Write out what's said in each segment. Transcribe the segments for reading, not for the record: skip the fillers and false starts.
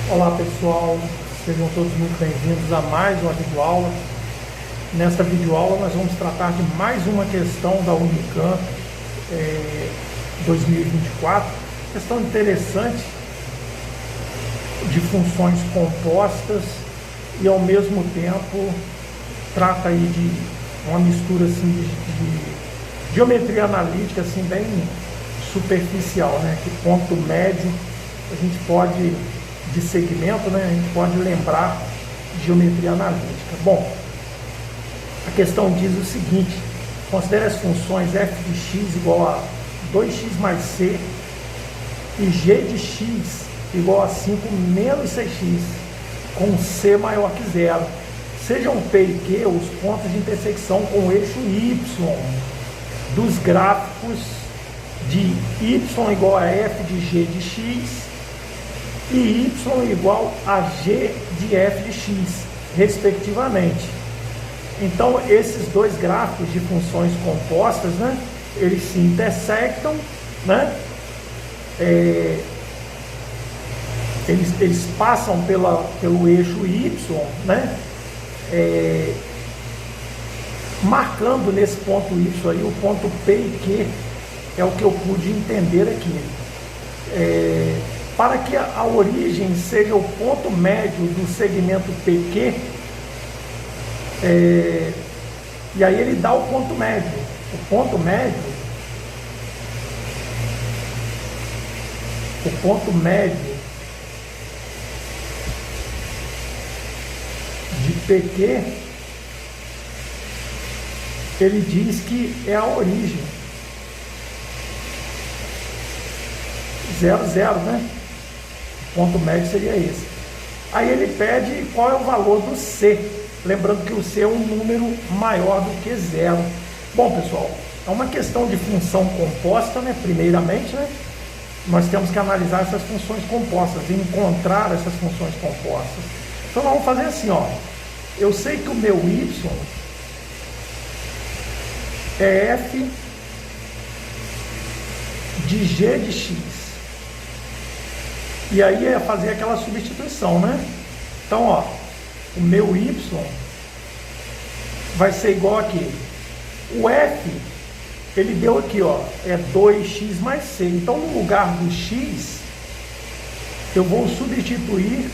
Olá pessoal, sejam todos muito bem-vindos a mais uma videoaula. Nesta videoaula nós vamos tratar de mais uma questão da Unicamp 2024, questão interessante de funções compostas e ao mesmo tempo trata aí de uma mistura assim, de geometria analítica assim, bem superficial, né? Que ponto médio a gente pode, de segmento, né, a gente pode lembrar de geometria analítica. Bom, a questão diz o seguinte: considere as funções f de x igual a 2x mais c e g de x igual a 5 menos 6x, com c maior que zero. Sejam P e Q os pontos de intersecção com o eixo y dos gráficos de y igual a f de g de x e y igual a g de f de x, respectivamente. Então, esses dois gráficos de funções compostas, né, eles se intersectam, né, eles passam pelo eixo y, né, marcando nesse ponto y aí o ponto P e Q, é o que eu pude entender aqui. Para que a origem seja o ponto médio do segmento PQ, e aí ele dá o ponto médio. O ponto médio de PQ, ele diz que é a origem. 0, 0, né? O ponto médio seria esse. Aí ele pede qual é o valor do C. Lembrando que o C é um número maior do que 0. Bom, pessoal, é uma questão de função composta, né? Primeiramente, né? Nós temos que analisar essas funções compostas, encontrar essas funções compostas. Então, nós vamos fazer assim, ó. Eu sei que o meu y é f de g de x. E aí é fazer aquela substituição, né? Então, ó, o meu y vai ser igual aqui. O f, ele deu aqui, ó, é 2x mais c. Então, no lugar do x, eu vou substituir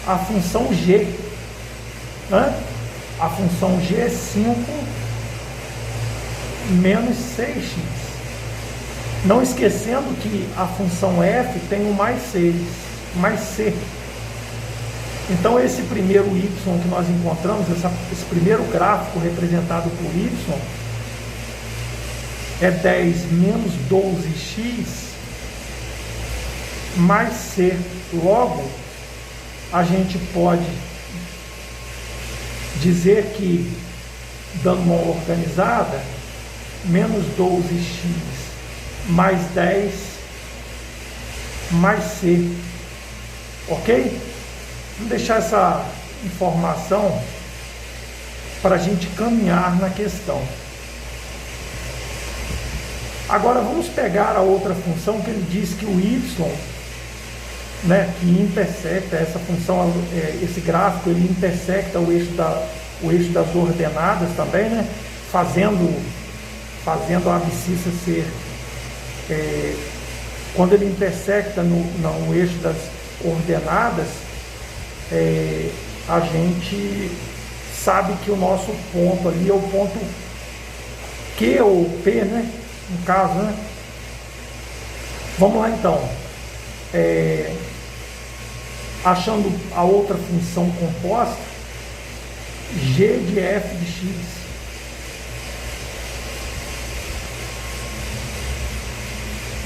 a função g, né? A função g é 5 menos 6x. Não esquecendo que a função f tem um mais c. Então, esse primeiro y que nós encontramos, esse primeiro gráfico representado por y, é 10 menos 12x mais c. Logo, a gente pode dizer que, dando uma organizada, menos 12x mais 10 mais C, ok? Vamos deixar essa informação para a gente caminhar na questão. Agora vamos pegar a outra função que ele diz que o y, né, que intersecta essa função, esse gráfico, ele intersecta o eixo das ordenadas também, né, fazendo a abscissa ser quando ele intersecta no eixo das ordenadas, a gente sabe que o nosso ponto ali é o ponto Q ou P, né? No caso, né? Vamos lá então. Achando a outra função composta, g de f de x.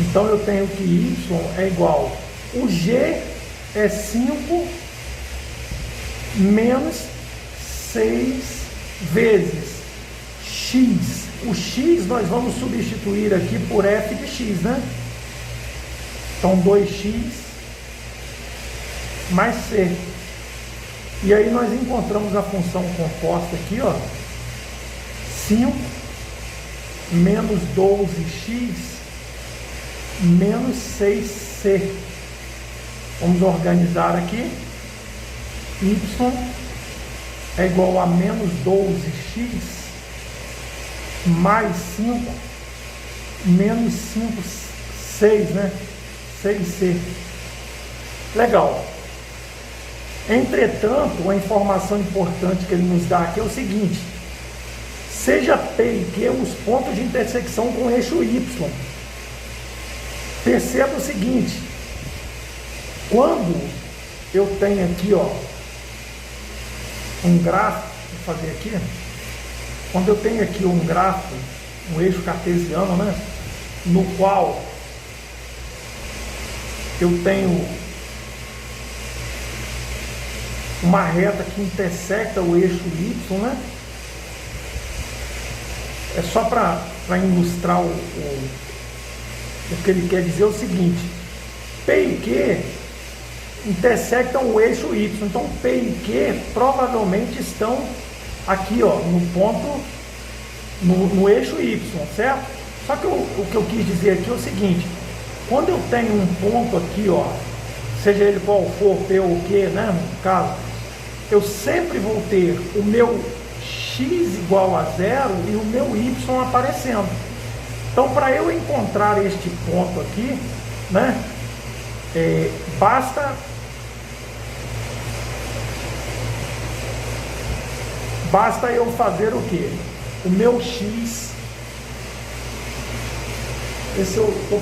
Então, eu tenho que y é igual, o g é 5 menos 6 vezes x. O x nós vamos substituir aqui por f de x, né? Então, 2x mais c. E aí nós encontramos a função composta aqui, ó, 5 menos 12x menos 6c. Vamos organizar aqui. Y é igual a menos 12x mais 5 menos 5, 6, né? 6c. Legal. Entretanto, a informação importante que ele nos dá aqui é o seguinte: seja P e Q os pontos de intersecção com o eixo Y. Perceba o seguinte: quando eu tenho aqui, ó, um gráfico, vou fazer aqui, quando eu tenho aqui um gráfico, um eixo cartesiano, né, no qual eu tenho uma reta que intersecta o eixo Y, né? É só para ilustrar o que ele quer dizer. É o seguinte: P e Q intersectam o eixo Y, então P e Q provavelmente estão aqui, ó, no ponto, no eixo Y, certo? Só que o que eu quis dizer aqui é o seguinte: quando eu tenho um ponto aqui, ó, seja ele qual for, P ou Q, né, no caso, eu sempre vou ter o meu x igual a zero e o meu y aparecendo. Então, para eu encontrar este ponto aqui, né, basta eu fazer o quê? O meu x, esse eu estou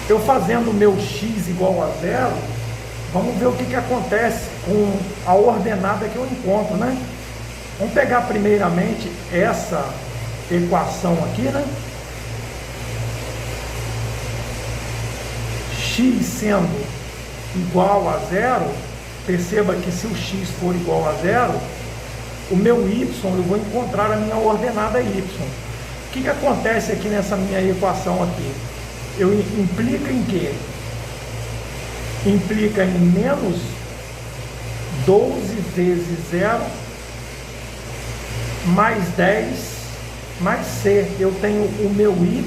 eu fazendo o meu x igual a zero, vamos ver o que acontece com a ordenada que eu encontro, né? Vamos pegar primeiramente essa equação aqui, né? X sendo igual a zero, perceba que se o x for igual a zero, o meu y, eu vou encontrar a minha ordenada y. O que acontece aqui nessa minha equação aqui? Implica em quê? Implica em menos 12 vezes 0 mais 10 mais c. Eu tenho o meu y,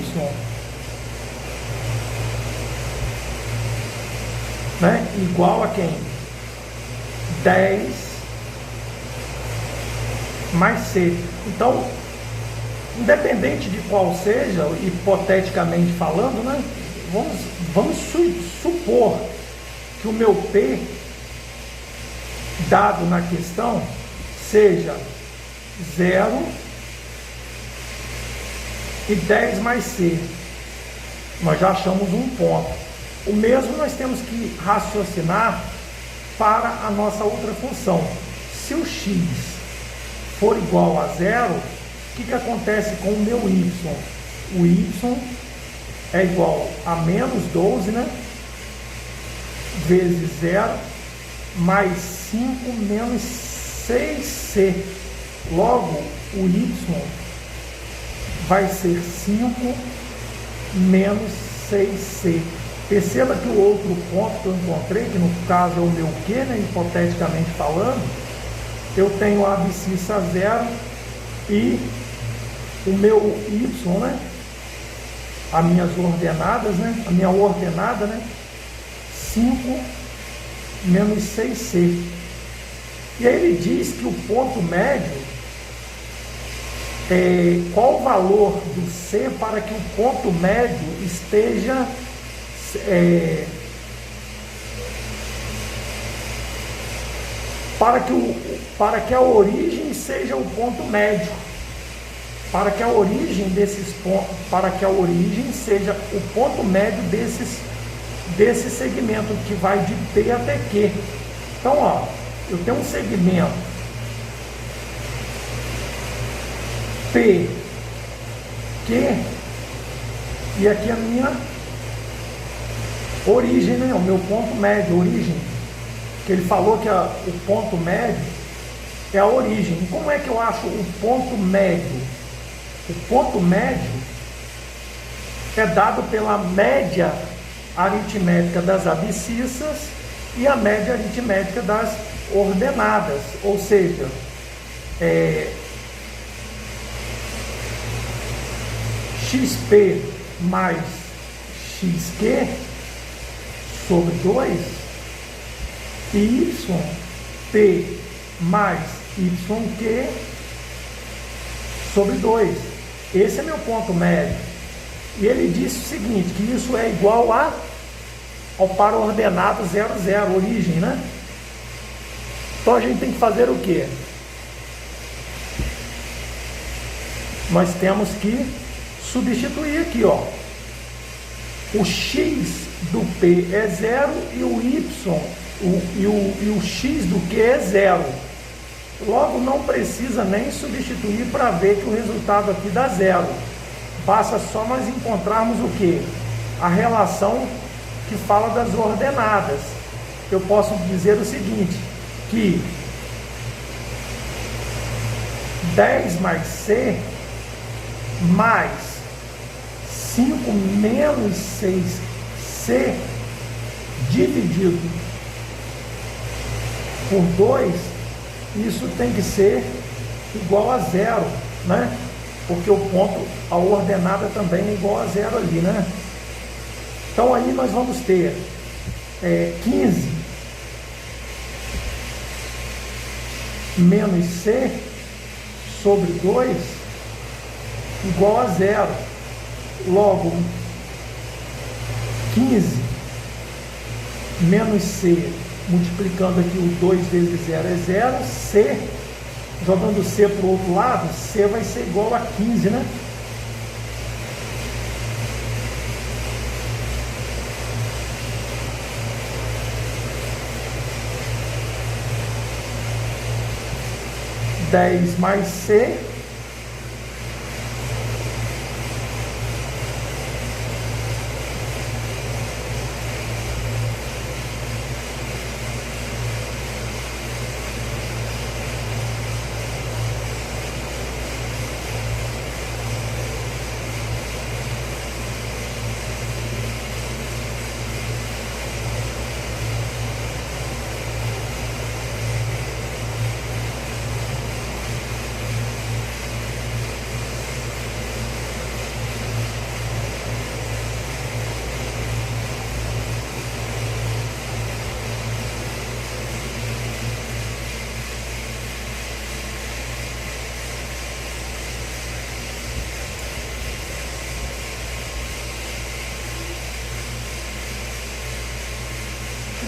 né, igual a quem? 10 mais c. Então, independente de qual seja, hipoteticamente falando, né, vamos supor que o meu P dado na questão seja 0 e 10 mais c. Nós já achamos um ponto. O mesmo nós temos que raciocinar para a nossa outra função. Se o x for igual a zero, o que acontece com o meu y? O y é igual a menos 12, né, vezes 0 mais 5 menos 6c. Logo, o y vai ser 5 menos 6c. Perceba que o outro ponto que eu encontrei, que no caso é o meu Q, né, hipoteticamente falando, eu tenho a abscissa zero e o meu y, né, as minhas ordenadas, né, a minha ordenada, né, 5 menos 6c. E aí ele diz que o ponto médio, qual o valor do c para que o ponto médio esteja para que a origem seja o ponto médio, para que a origem desses pontos, para que a origem seja o ponto médio desse segmento que vai de P até Q. Então, ó, eu tenho um segmento P, Q, e aqui a minha origem, né? O meu ponto médio, origem, que ele falou que o ponto médio é a origem. E como é que eu acho o ponto médio? O ponto médio é dado pela média aritmética das abscissas e a média aritmética das ordenadas, ou seja, XP mais XQ sobre 2 e YP mais YQ sobre 2. Esse é meu ponto médio. E ele disse o seguinte, que isso é igual ao par ordenado 0, 0, origem, né? Então a gente tem que fazer o quê? Nós temos que substituir aqui, ó. O x do P é 0 e o Y e o x do Q é 0. Logo, não precisa nem substituir para ver que o resultado aqui dá 0. Basta só nós encontrarmos o que? A relação que fala das ordenadas. Eu posso dizer o seguinte, que 10 mais C mais 5 menos 6C dividido por 2, isso tem que ser igual a 0, né? Porque o ponto, a ordenada também é igual a 0 ali, né? Então aí nós vamos ter 15 menos C sobre 2 igual a 0. Logo, 15 menos C, multiplicando aqui o 2 vezes 0 é 0, C, jogando C para o outro lado, C vai ser igual a 15, né? Dez mais C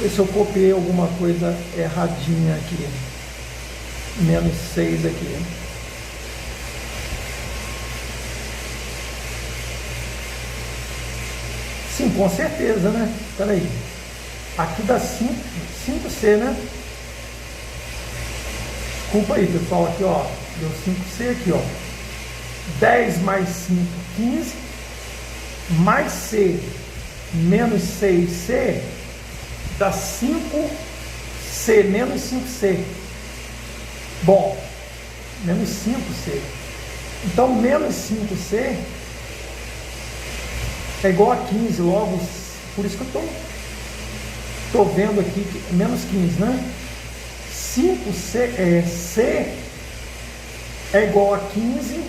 ver se eu copiei alguma coisa erradinha aqui. Menos 6 aqui. Sim, com certeza, né? Espera aí. Aqui dá 5C, né? Desculpa aí, pessoal. Aqui, ó. Deu 5C aqui, ó. 10 mais 5, 15. Mais C menos 6C dá 5C menos 5C. Bom, menos 5C. Então, menos 5C é igual a 15, logo, por isso que eu estou vendo aqui, que é menos 15, né? 5C, C é igual a 15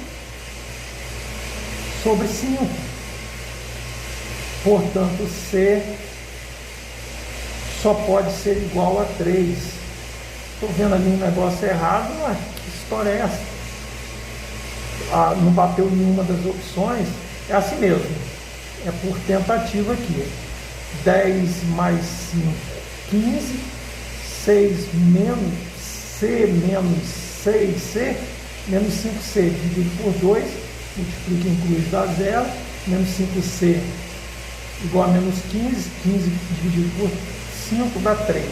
sobre 5. Portanto, C só pode ser igual a 3. Estou vendo ali um negócio errado, mas que história é essa? Não bateu nenhuma das opções. É assim mesmo. É por tentativa aqui. 10 mais 5, 15. 6 menos C menos 6C menos 5C dividido por 2. Multiplica e inclui dá 0. Menos 5C igual a menos 15. 15 dividido por 5 dá 3.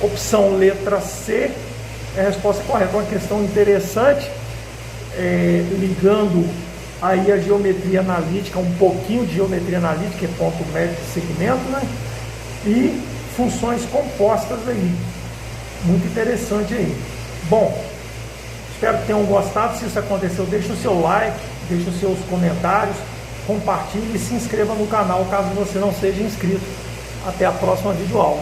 Opção letra C é a resposta correta. Uma questão interessante, ligando aí a geometria analítica, um pouquinho de geometria analítica, que é ponto médio de segmento, né? E funções compostas aí. Muito interessante aí. Bom, espero que tenham gostado. Se isso aconteceu, deixe o seu like, deixe os seus comentários, compartilhe e se inscreva no canal caso você não seja inscrito. Até a próxima videoaula.